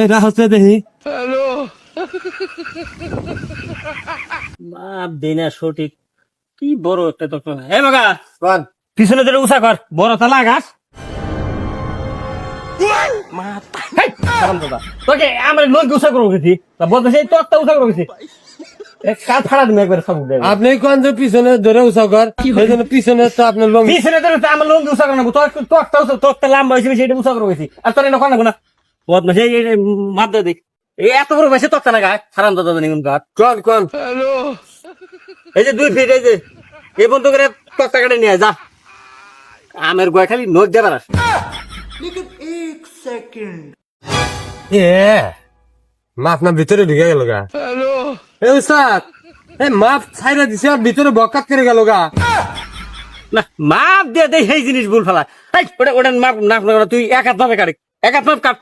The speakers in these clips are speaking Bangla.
এটা হচ্ছে দেখি বাপ দিনা সঠিক কি বড় একটা তো হে মগা পিছনে ধরে উষা কর বড় তালা গাছ তোকে আমার লোক উষা করে গেছি বলতে সেই তোরটা উষা করে গেছি কাল ফাড়া দিন একবার সব আপনি কোন যে পিছনে ধরে উৎসব কর সেই জন্য পিছনে তো আপনার লোক পিছনে ধরে আমার লোক উষা করে না তোরটা লম্বা হয়েছে সেটা উষা করে গেছি আর তোর এটা না বদমাস এই মার দেখ এই এত বড় বেশি তোরটা না গাছ হারাম দাদা নিগুন গাছ কোন এই যে 2 ফিট এই যে এই বন্ধ করে তোরটা কেটে নিয়ে যা আমের গোয়া খালি নোট দেবার আস এ মাপ না ভিতরে ঢুকে গেল গা এ উস্তাদ এই মাপ ছাইরা দিছে আর ভিতরে বকাত করে গেল গা না মাপ দিয়ে দেয় সেই জিনিস ভুল ফেলা ওটা মাপ নাপ না তুই এক হাত ভাবে কাট এক হাত মাপ কাট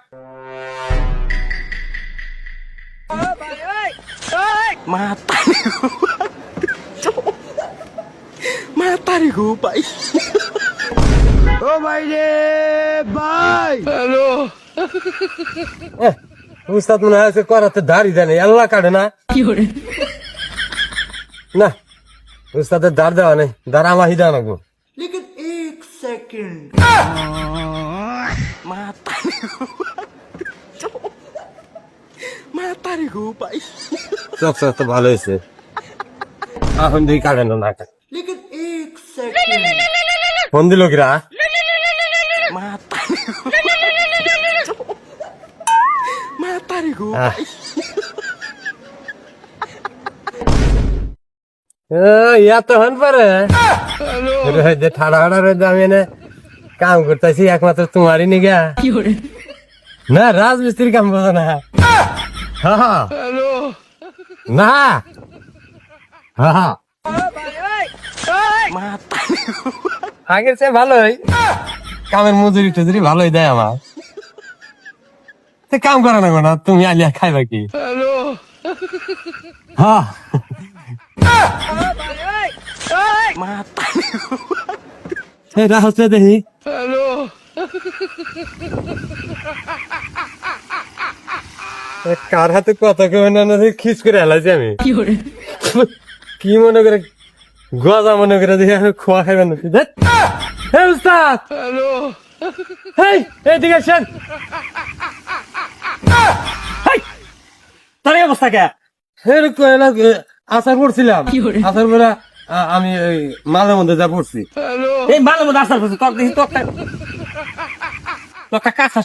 Matarí go, pai. Oh, my bye. Hello. উস্তাদ মনে হয় করাতে দাড়ি দেয় না আল্লাহ কাটে না না উস্তাদের দাঁড় দেওয়া নেই দাঁড় আমাহি দেওয়া নাকবো लेकिन एक सेकंड Matarí go, pai. চক তো ভালো হয়েছে এখন দিকে কাটে না না लेकिन एक सेकंड ফোন দিল কিরা Matarí go, pai. ইয়া তো হন পারে যে ঠাড়া হাড়া রয়েছে আমি এনে কাম করতেছি একমাত্র তোমারই নিগা না রাজমিস্ত্রি কাম করো না হ্যাঁ না হ্যাঁ আগের চেয়ে ভালোই কামের মজুরি টজুরি ভালোই দেয় আমার কাম করো না না তুমি আলিয়া খাইবা কি হ্যাঁ এটা হচ্ছে দেখি কার হাতে কত কেউ না খিস করে হেলাইছি আমি কি মনে করে গজা মনে করে দেখি আমি খোয়া খাইবেন হে উস্তাদ হেই এদিকে আসেন তোর এই অবস্থা কে আসার পড়ছিলাম আসার পরে আমি ওই মাঝে মধ্যে যা পড়ছি এই মালের মধ্যে আসার করছে তোর দেখি তোরটা কাঁচা